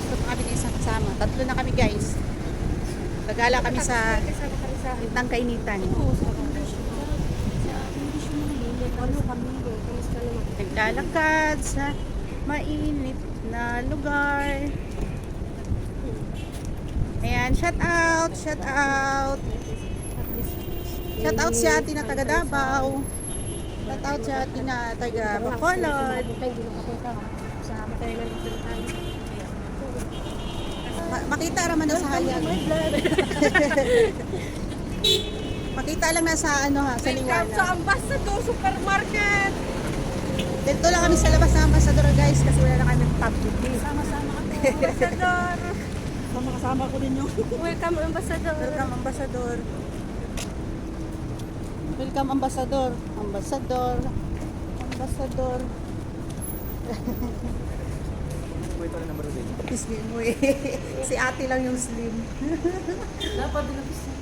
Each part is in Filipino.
ito pa kami ng isang kasama. Tatlo na kami guys. Gagala kami sa gitnang kainitan. Naglalakad sa mainit na lugar. Ayan, shout out, shout out. Shout out si ate na taga Davao. Shout out si ate na taga Bacolod. Makita raman na sa hayag. Makita lang na sa ano ha, sa liwanag. Sa Ambassador Supermarket. Dito lang kami sa labas ng Ambassador guys kasi wala na kami public. Sama-sama ka po, Ambassador. Kasama ko din yung Welcome, Ambassador. Welcome Ambassador. Welcome Ambassador. Ambassador. Ambassador. Slim mo eh. Si ate lang yung slim. Dapat din ako sa...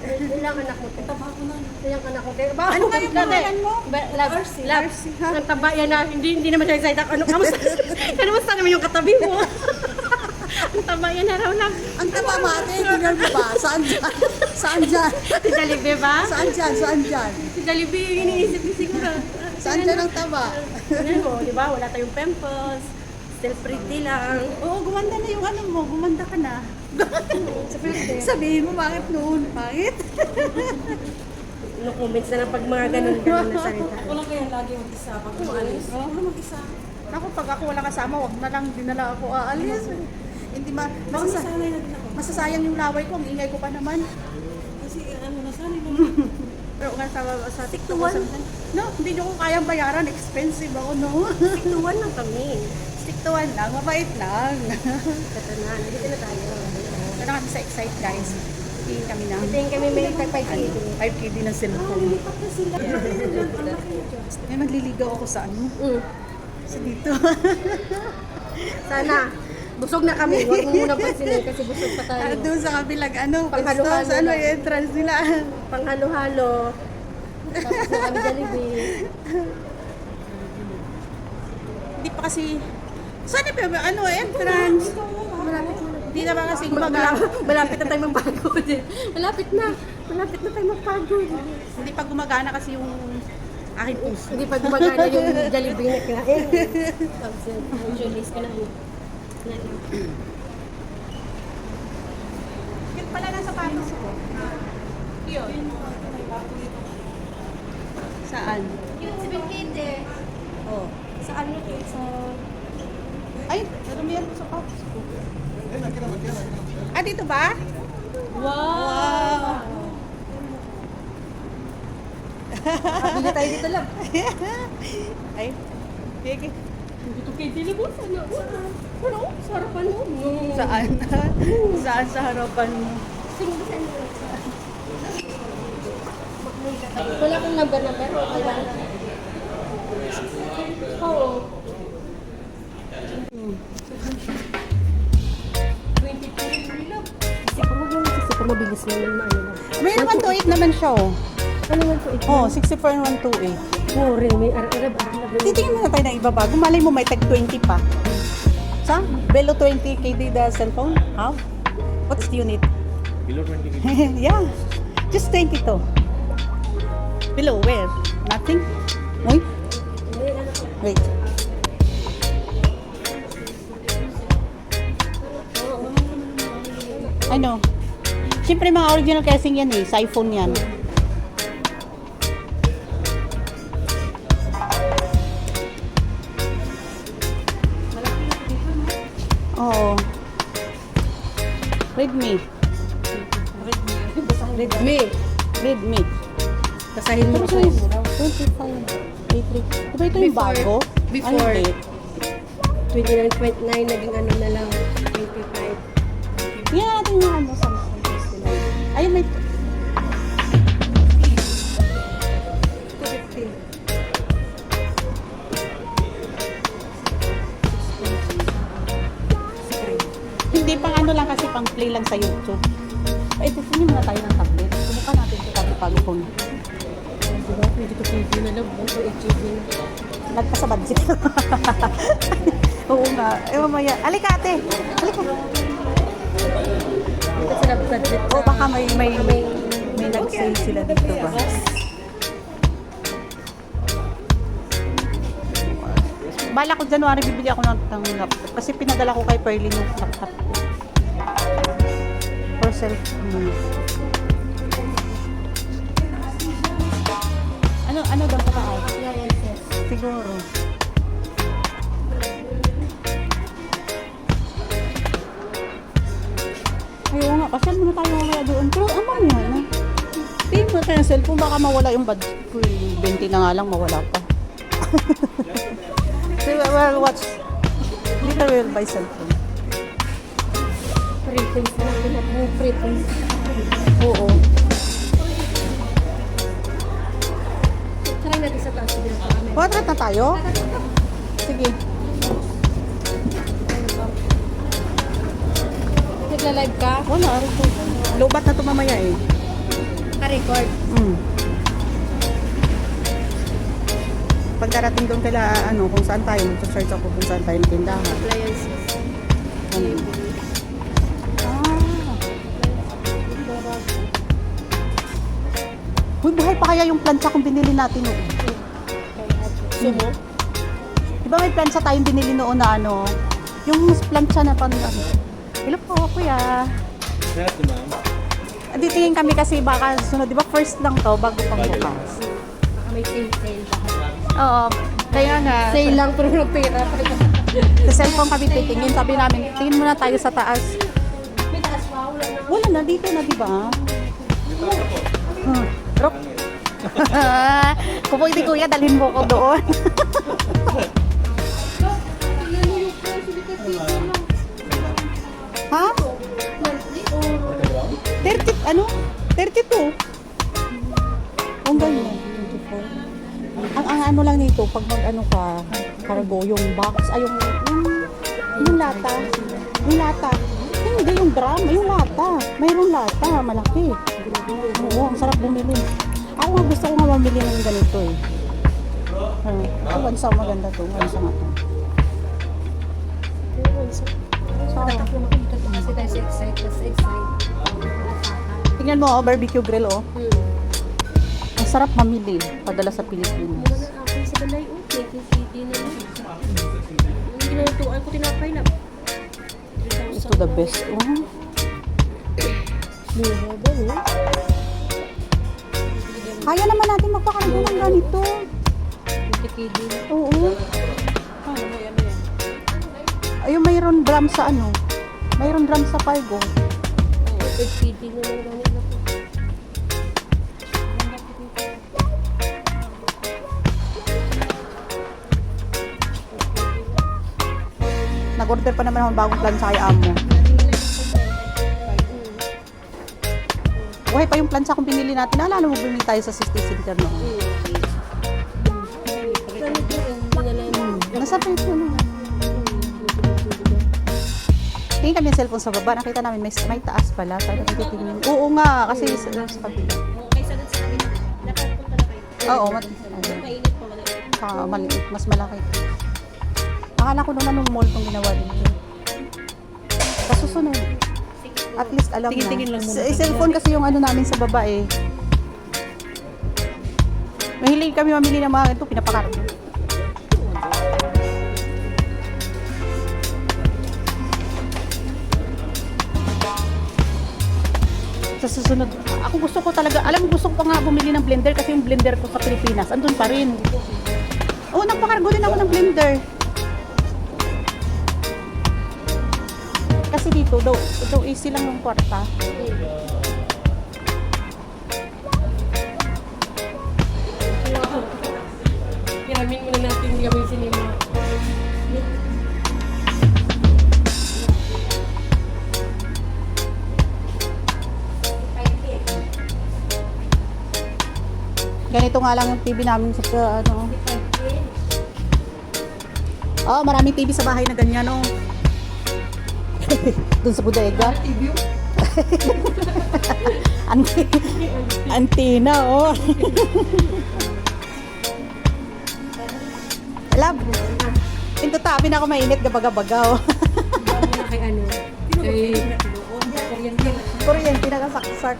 Ilang anak mo? Taba ko na. Ilang anak mo? Ano nga yung pangalan mo? Love. Ang taba yan na. Hindi naman siya excited. Ano? Kamusta naman yung katabi mo? Ang taba yan na raw lang. Ang taba mate, tingnan mo ba? Saan dyan? Saan dyan? Si Jollibee ba? Saan dyan? Saan dyan? Si Jollibee yung iniisip ko siguro. Saan dyan ang taba? Ano mo, di ba? Wala tayong pimples. Still pretty lang. Oo, gumanda na yung ano mo. Gumanda ka na. Sabihin mo, bakit noon? Bakit? No comments na lang pag mga ganun-ganun na salita. Wala kaya lagi mag-isa pag umalis. Wala mag-isa. Ako, pag ako wala kasama, wag na lang, dinala ako aalis. Hindi Masasanay na din ako. masasayang yung laway ko, ang ingay ko pa naman. Kasi ano, nasanay na. Pero nga sa Stick to one. No, hindi nyo ko kayang bayaran, expensive ako, no? Tuwan lang kami. Stick to one lang, mabait lang. Kata na, nandito na tayo. Pero kami sa Excite guys, tingin kami ng Ito yung kami may 5 5K din ng cellphone. May magliligaw ako sa ano? Sa dito. Sana. Busog na kami. Huwag mo muna pansinin kasi busog pa tayo. Doon sa kabilang ano, Panghalo-halo pwesto, sa ano, lang. entrance nila. Panghalo-halo. Tapos na kami Jollibee. Hindi pa kasi, saan na ba, ano, entrance? Hindi na ba kasi gumagamit? Malapit na tayo magpagod. Malapit na. Malapit na tayo magpagod. Hindi pa gumagana kasi yung aking puso. Hindi pa gumagana yung Jollibee na kinain. Tapos yung Jollies ka na. Yun pala ng sapatos ko. Yun. Saan? Yung si Bikinde. Oh. Sa ano to? Sa... Ay, marami yan sa sapatos ko. Ah, dito ba? Wow! Bili tayo dito lang. Ay, sige. Dito kay Dilibos. Ano? Sa harapan mo. Saan? Saan sa harapan mo? Singbisan mo. Wala kang number na pero okay lang. Oo. 22 lang. Kasi mabilis lang yung ano lang. May 128 naman siya, oh. Ano man po ito? Oh, 64 and 128. Oo rin. May arab. Titingin muna tayo ng ibaba. Malay mo may tag 20 pa. Sa? Below 20 KD the cellphone? How? What's the unit? Below 20 Yeah. Just 22. Below where? Nothing? Uy? Wait. Ano? Siyempre mga original casing yan eh. Sa iPhone yan. Oo. Redmi. Redmi. Redmi. Basahin mo Pero ko. 25. Diba ito yung bago? Before. Ay, hindi. 29.9 naging ano na lang. 25. Tingnan natin yung ano sa ayun may 250. hindi pang ano lang kasi pang play lang sa YouTube. Ay, tingnan muna tayo ng tablet. Subukan natin ito bago phone. Diba? 22 na lang. 1.8 GB na. Nagpasabad siya. Oo nga. Eh, mamaya. Alika ate. Alika. Ito sila budget. O baka may nag-sale sila dito ba? Bala ko January bibili ako ng laptop kasi pinadala ko kay Pearly yung laptop ko. For self. Ano daw pa ako? Siguro. Ayaw nga, kasi muna tayo mamaya doon. Pero ano yan? Tingin mo tayo ng cellphone, baka mawala yung budget ko. 20 na nga lang, mawala pa. So, well, watch. Later we'll buy cellphone. Free things na lang. Free things. Oo. Try natin sa taas. Sige na kami. Portrait na tayo? Sige. Nagla-live ka? Wala, lobat na ito mamaya eh. Ka-record. Pag darating doon kaila, kung saan tayo, mag-search ako kung saan tayo ng tindahan. Appliances. Ano? Uy, buhay pa kaya yung plancha kung binili natin noon? Sumo? Di ba may plancha tayong binili noon na yung plancha na hello po, kuya. Sarap to, ma'am. Titingin kami kasi baka sunod, di ba first lang to bago pang bukas. Baka may sale lahat. Oo, kaya nga. Sale lang pero nagpira. Sa cellphone kami titingin, sabi namin, tingin muna tayo sa taas. May taas pa, wala na. Wala na, dito na, di ba? Rock. Kung pwede kuya, dalhin mo ko doon. Ha? 32. Ang ganyan. 24. Ang ano lang nito, pag ka, cargo, yung box, yung lata. Yung lata. Hindi yung drum, yung lata. Mayroong lata, malaki. Oo, ang sarap bumili. Ako nga gusto ko nga mamili ng ganito eh. Ito, bansa maganda to. Bansa nga to. Kasi tayo sa excite. Tingnan mo, barbecue grill, Ang sarap mamili, padala sa Pilipinas. Muna na akin sa balay, KKCD na lang. Yung ginatuan ko tinapay na. Ito the best, Mura ba, Kaya naman natin magpakargo ng ganito. KKD na. Oo. Ayun, mayroon drum sa Mayroon drum sa cargo. KKD na lang gamit na po. Nag-order pa naman ako ng bagong plan sa kay amo. Buhay pa yung plancha kung binili natin. Naalala mo bumili tayo sa 60 center noon. Nasa peso na. Tingin kami yung cellphone sa baba. Nakita namin may taas pala. Sabi natin titingin. Oo nga, kasi sa kabila. Kaysa dun sa kanila, nakapunta na kayo. Oo, Mainit pa wala. maliit. Mas malaki. Akala ko naman nung mall itong ginawa dito. Kasusunod. At least alam Tingin-tingin lang muna. Cellphone kasi yung namin sa baba eh. Mahilig kami mamili ng mga ito, pinapakargo. Sa susunod, ako gusto ko talaga, gusto ko pa nga bumili ng blender kasi yung blender ko sa Pilipinas, andun pa rin. Oo, nagpakargo din ako ng blender. Kasi dito, daw easy lang yung kwarta. Hiramin muna natin gawin sinima. Ganito nga lang yung TV namin sa maraming TV sa bahay na ganyan, Doon sa bodega. Antina, Love. Pinto-tabi na ako mainit, gabagabagaw. Bago na kay ano. Kay... Kuryente nakasaksak.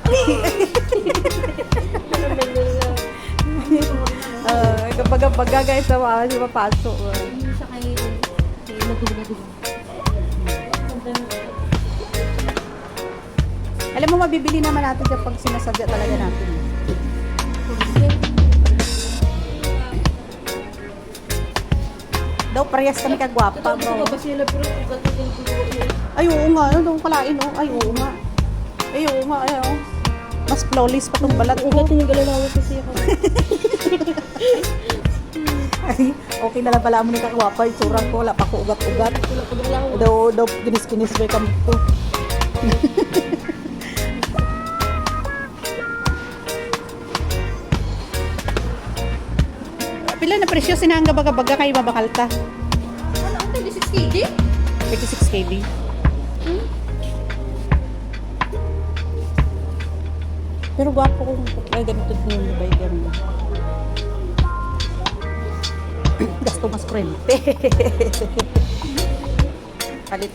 Gabagabaga guys, nawawa si papasok. Hindi siya kay... Kay maduga-duga. Alam mo, mabibili naman natin siya pag sinasadya talaga natin. Daw, parehas kami kagwapa, bro. Ba sila pero ugat-ugat. Ay, oo nga. Ano daw kalain, oh? Ay, oo nga. Ay, oo nga. Ay, oh. Mas flawless pa tong balat ko. Ugat yung galalawas kasi ako. Ay, okay na lang pala mo ni kagwapa. Itsura ko, wala pa ko ugat-ugat. Wala ko galalawas. Daw, ginis-ginis ba kami ko. Pila na presyo sinangga baga-baga kay mabakalta. Ano ang 26 KD? 36 kb. Pero gwapo kung ay ganito din yung bay ganito. Gasto mas frente. Palit.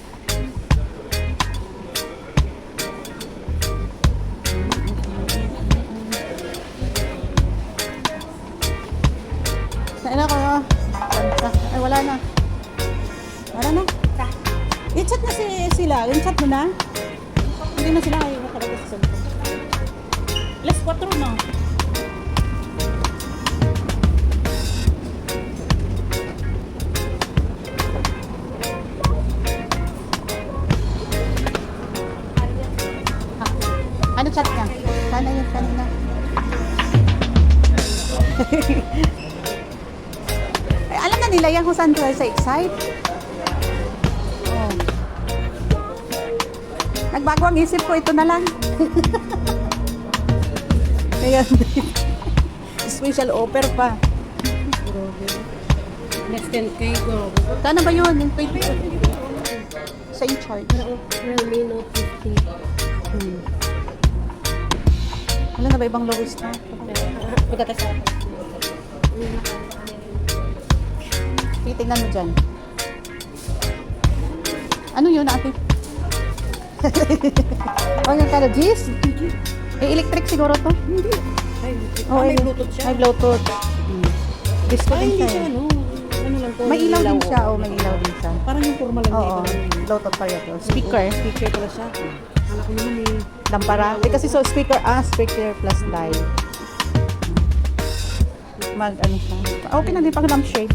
Naila ko na. Ay, wala na. Wala na. I-chat na sila. I-chat mo na. Hindi na sila ayaw makaraga sa cellphone. Alas 4 na. Ano chat niya? Sana yun kanina. Ay, alam na nila yan kung saan tayo sa Excite. Oh. Nagbago ang isip ko, ito na lang. Ayan. Special offer pa. Less than K ko. Sana ba yun? Yung 20. Sa in-charge. Realme Note 50. Wala na ba ibang lowest na? Pagkatas ako. Titingnan mo dyan. Ano yun, ate? Oh, yung kala, Gis? Electric siguro to? Hindi. Oh, may Bluetooth siya? May Bluetooth. Disco Ay, din hindi siya. siya, eh. ano? Ano lang to? May ilaw din siya. Oh, may ilaw din siya. Parang yung formal lang Oo, dito. Bluetooth pa yun. Speaker. Speaker pala siya. Kala ko naman eh. Lampara. Eh, kasi so speaker, speaker plus light. Mag, ano siya. Okay na din pag lampshade.